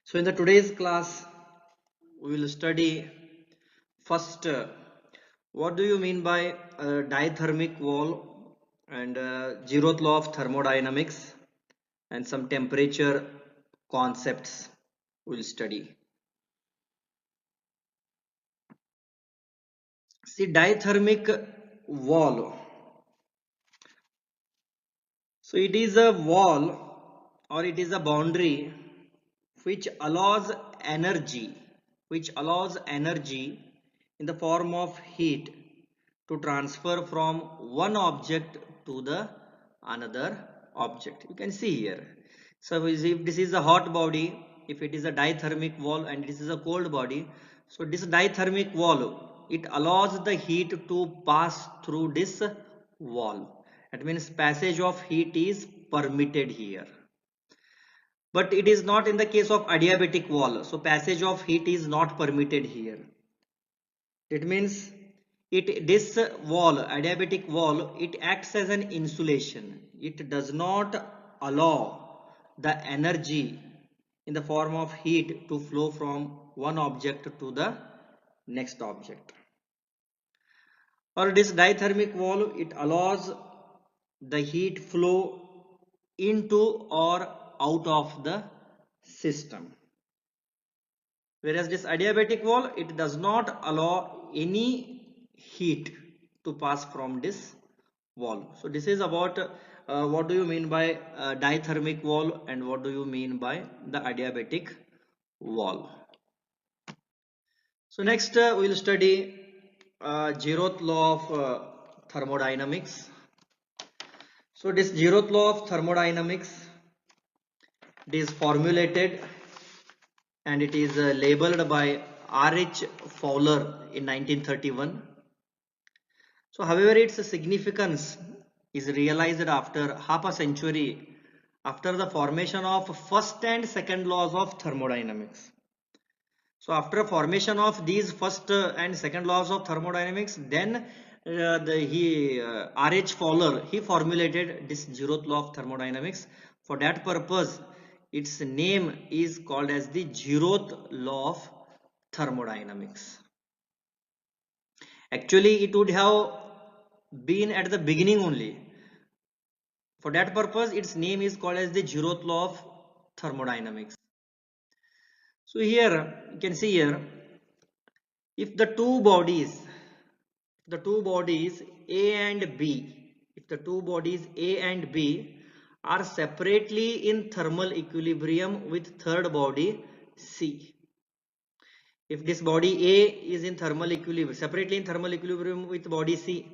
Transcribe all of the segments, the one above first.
So in the today's class, we will study first what do you mean by dithermic wall and zeroth law of thermodynamics and some temperature concepts we will study. See, dithermic wall. So it is a wall or it is a boundary which allows energy, in the form of heat to transfer from one object to the another object. You can see here. So if this is a hot body, if it is a dithermic wall and this is a cold body, so this dithermic wall, it allows the heat to pass through this wall. That means passage of heat is permitted here. But it is not in the case of adiabatic wall. So passage of heat is not permitted here. It means this wall, adiabatic wall, it acts as an insulation. It does not allow the energy in the form of heat to flow from one object to the next object. Or this dithermic wall, it allows the heat flow into or out of the system. Whereas this adiabatic wall, it does not allow any heat to pass from this wall. So this is about what do you mean by dithermic wall and what do you mean by the adiabatic wall. So next we will study zeroth law of thermodynamics. So this zeroth law of thermodynamics, it is formulated and it is labeled by R.H. Fowler in 1931. So however, its significance is realized after half a century after the formation of first and second laws of thermodynamics. So after formation of these first and second laws of thermodynamics, then R.H. Fowler, he formulated this zeroth law of thermodynamics. For that purpose, its name is called as the zeroth law of thermodynamics. Actually, it would have been at the beginning only. For that purpose, its name is called as the zeroth law of thermodynamics. So here, you can see here, if the two bodies A and B, are separately in thermal equilibrium with third body C. If this body A is in thermal equilibrium, separately in thermal equilibrium with body C,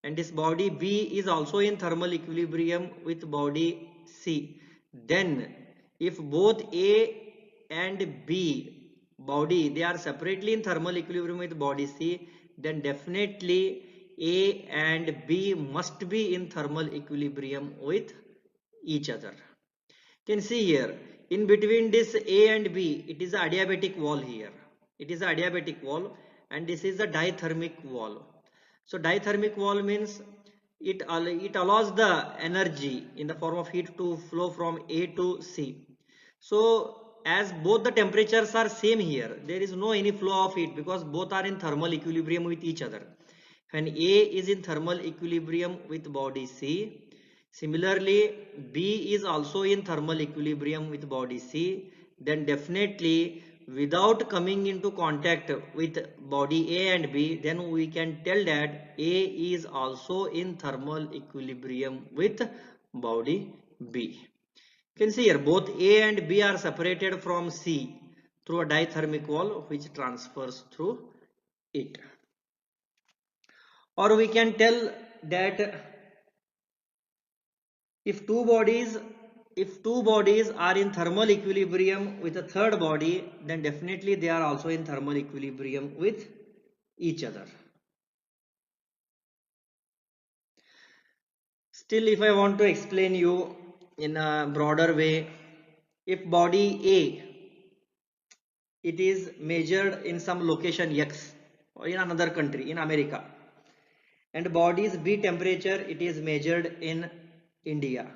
and this body B is also in thermal equilibrium with body C, then if both A and B body, they are separately in thermal equilibrium with body C, then definitely A and B must be in thermal equilibrium with each other. You can see here, in between this A and B, it is a adiabatic wall here. It is a adiabatic wall and this is a dithermic wall. So dithermic wall means it allows the energy in the form of heat to flow from A to C. So as both the temperatures are same here, there is no any flow of heat because both are in thermal equilibrium with each other. When A is in thermal equilibrium with body C, similarly B is also in thermal equilibrium with body C, then definitely without coming into contact with body A and B, then we can tell that A is also in thermal equilibrium with body B. You can see here both A and B are separated from C through a dithermic wall which transfers through it. Or we can tell that if two bodies are in thermal equilibrium with a third body, then definitely they are also in thermal equilibrium with each other. Still, if I want to explain you in a broader way, if body A, it is measured in some location X or in another country in America, and body's B temperature, it is measured in India.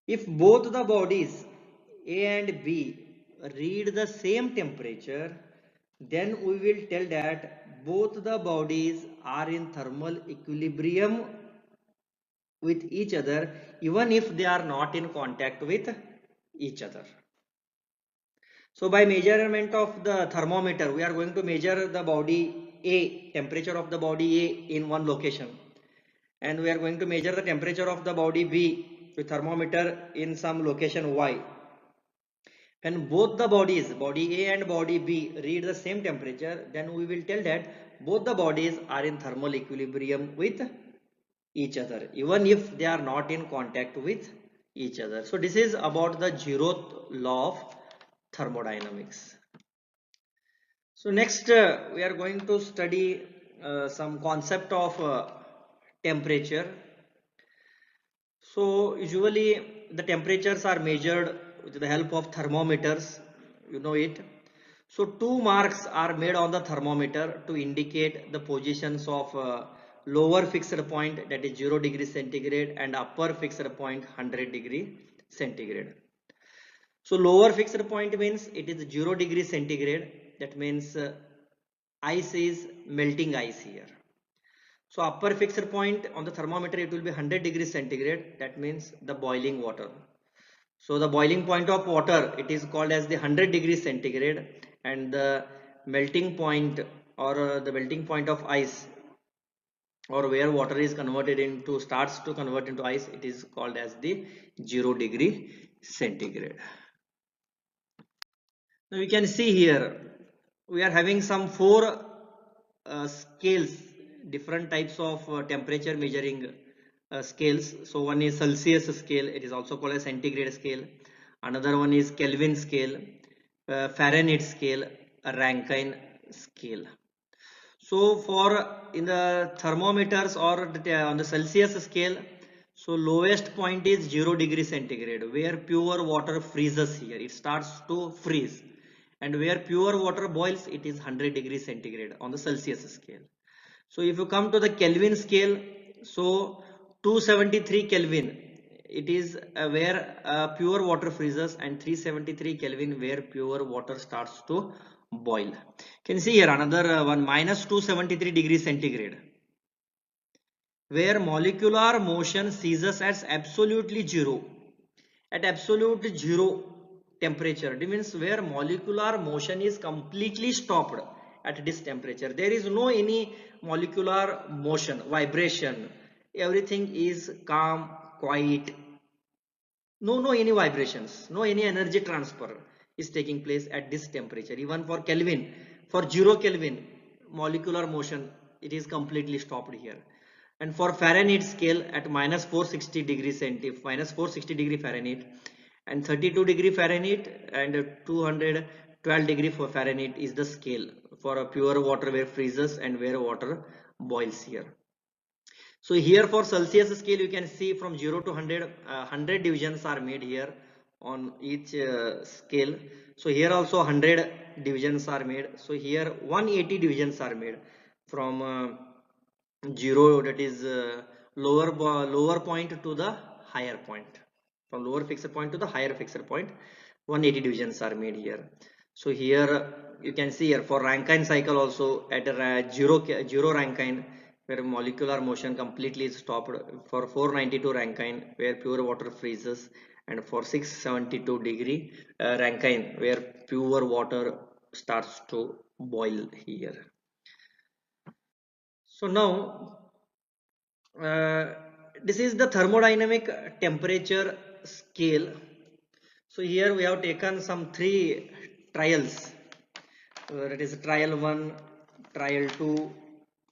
If both the bodies A and B read the same temperature, then we will tell that both the bodies are in thermal equilibrium with each other, even if they are not in contact with each other. So by measurement of the thermometer, we are going to measure the body A, temperature of the body A in one location, and we are going to measure the temperature of the body B with thermometer in some location Y. When both the bodies, body A and body B, read the same temperature, then we will tell that both the bodies are in thermal equilibrium with each other, even if they are not in contact with each other. So this is about the zeroth law of thermodynamics. So next we are going to study some concept of temperature. So usually the temperatures are measured with the help of thermometers, you know it. So two marks are made on the thermometer to indicate the positions of lower fixed point, that is 0 degree centigrade, and upper fixed point 100 degree centigrade. So lower fixed point means it is 0 degree centigrade. That means ice is melting ice here. So upper fixed point on the thermometer, it will be 100 degrees centigrade. That means the boiling water. So the boiling point of water, it is called as the 100 degrees centigrade, and the melting point or the melting point of ice, or where water is converted into, starts to convert into ice, it is called as the 0 degree centigrade. Now we can see here we are having some four scales, different types of temperature measuring scales. So one is Celsius scale, it is also called a centigrade scale. Another one is Kelvin scale, Fahrenheit scale, a Rankine scale. So for in the thermometers or on the Celsius scale, so lowest point is 0 degree centigrade, where pure water freezes here, it starts to freeze, and where pure water boils, it is 100 degree centigrade on the Celsius scale. So if you come to the Kelvin scale, so 273 Kelvin, it is where pure water freezes, and 373 Kelvin where pure water starts to boil. Can you see here another one, minus 273 degrees centigrade, where molecular motion ceases at absolutely zero, at absolute zero temperature. It means where molecular motion is completely stopped at this temperature. There is no any molecular motion, vibration. Everything is calm, quiet. No any vibrations, no any energy transfer is taking place at this temperature. Even for Kelvin, for 0 Kelvin, molecular motion, it is completely stopped here. And for Fahrenheit scale, at minus 460 degrees centigrade, minus 460 degree Fahrenheit, and 32 degree Fahrenheit and 212 degree for Fahrenheit is the scale for a pure water where freezes and where water boils here. So here for Celsius scale, you can see from 0 to 100, 100 divisions are made here on each scale. So here also 100 divisions are made. So here 180 divisions are made from 0, that is lower point to the higher point. From lower fixed point to the higher fixed point, 180 divisions are made here. So here you can see here for Rankine cycle also at a zero Rankine, where molecular motion completely is stopped, for 492 Rankine where pure water freezes, and for 672 degree Rankine where pure water starts to boil here. So now this is the thermodynamic temperature scale. So here we have taken some three trials, that is trial 1, trial 2,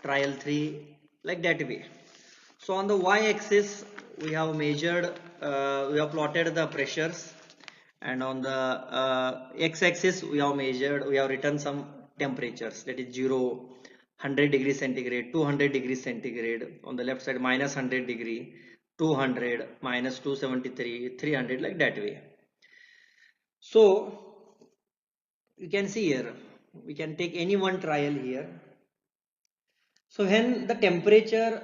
trial 3, like that way. So on the y-axis we have measured, we have plotted the pressures, and on the x-axis we have measured, we have written some temperatures, that is 0, 100 degree centigrade, 200 degree centigrade, on the left side minus 100 degree, 200, minus 273, 300, like that way. So you can see here, we can take any one trial here. So when the temperature,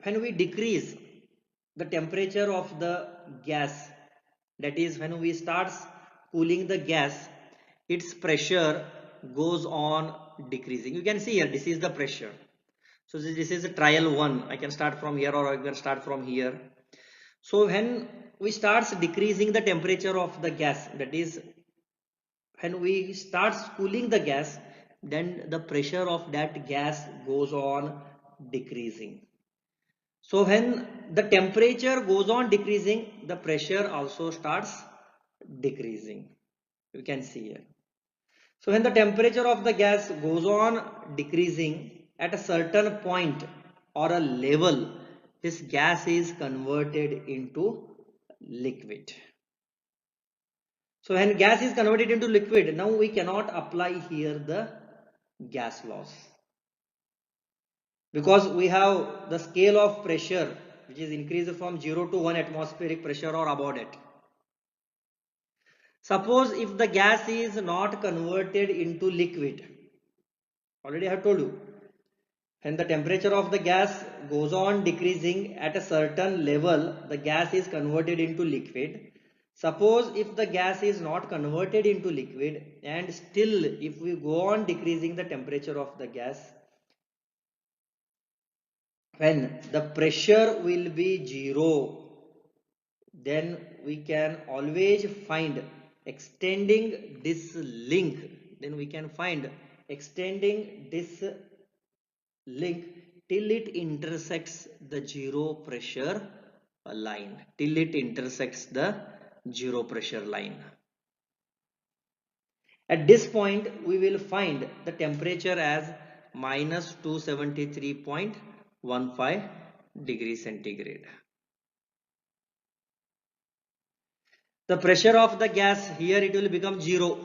when we decrease the temperature of the gas, that is when we start cooling the gas, its pressure goes on decreasing. You can see here, this is the pressure. So this is a trial one. I can start from here or I can start from here. So when we starts decreasing the temperature of the gas, that is when we starts cooling the gas, then the pressure of that gas goes on decreasing. So when the temperature goes on decreasing, the pressure also starts decreasing. You can see here. So when the temperature of the gas goes on decreasing at a certain point or a level, this gas is converted into liquid. So when gas is converted into liquid, now we cannot apply here the gas laws, because we have the scale of pressure which is increased from 0 to 1 atmospheric pressure or about it. Suppose if the gas is not converted into liquid, already I have told you, when the temperature of the gas goes on decreasing at a certain level, the gas is converted into liquid. Suppose if the gas is not converted into liquid and still if we go on decreasing the temperature of the gas, when the pressure will be 0, then we can always find extending this link, then we can find extending this link till it intersects the zero pressure line, till it intersects the zero pressure line. At this point we will find the temperature as minus 273.15 degrees centigrade. The pressure of the gas here, it will become 0.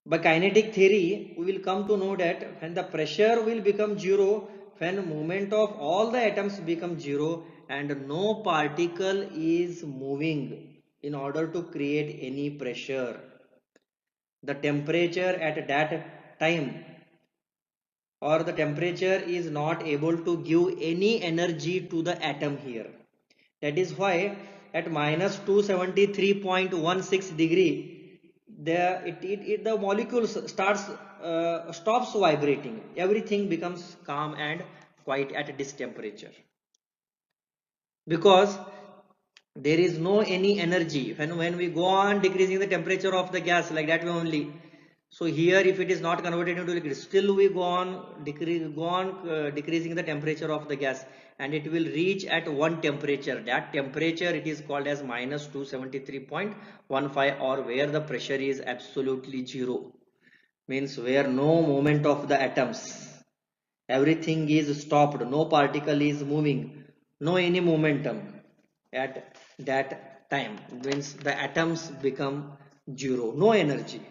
By kinetic theory, we will come to know that when the pressure will become 0, when movement of all the atoms become 0 and no particle is moving in order to create any pressure, the temperature at that time or the temperature is not able to give any energy to the atom here. That is why at minus 273.16 degree, the molecules stops vibrating. Everything becomes calm and quiet at this temperature, because there is no any energy. When we go on decreasing the temperature of the gas like that way only. So here if it is not converted into liquid, still we go on decreasing the temperature of the gas, and it will reach at one temperature. That temperature it is called as minus 273.15, or where the pressure is absolutely 0, means where no movement of the atoms, everything is stopped, no particle is moving, no any momentum. At that time means the atoms become 0, no energy,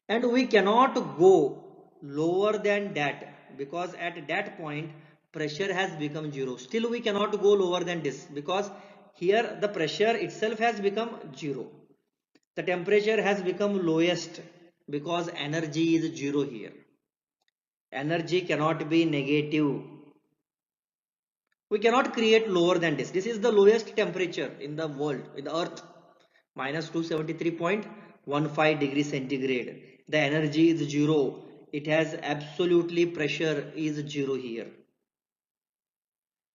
and we cannot go lower than that, because at that point pressure has become 0. Still we cannot go lower than this, because here the pressure itself has become 0, the temperature has become lowest, because energy is 0 here. Energy cannot be negative. We cannot create lower than this. This is the lowest temperature in the world, in the earth, minus 273.15 degrees centigrade. The energy is 0. It has absolutely pressure is 0 here.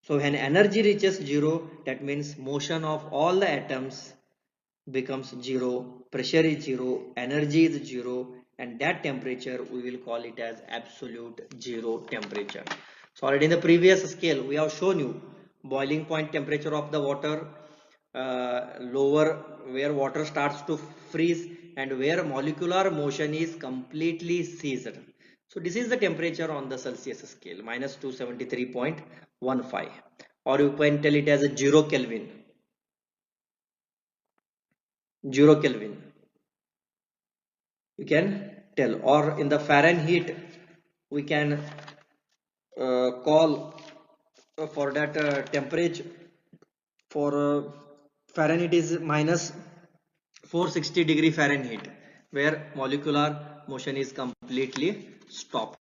So when energy reaches 0, that means motion of all the atoms becomes 0, pressure is 0, energy is 0, and that temperature we will call it as absolute 0 temperature. So already in the previous scale we have shown you boiling point temperature of the water, lower where water starts to freeze and where molecular motion is completely ceased. So this is the temperature on the Celsius scale, minus 273.15, or you can tell it as a 0 Kelvin. 0 Kelvin you can tell, or in the Fahrenheit we can call for that temperature for Fahrenheit is minus 460 degree Fahrenheit, where molecular motion is completely stopped.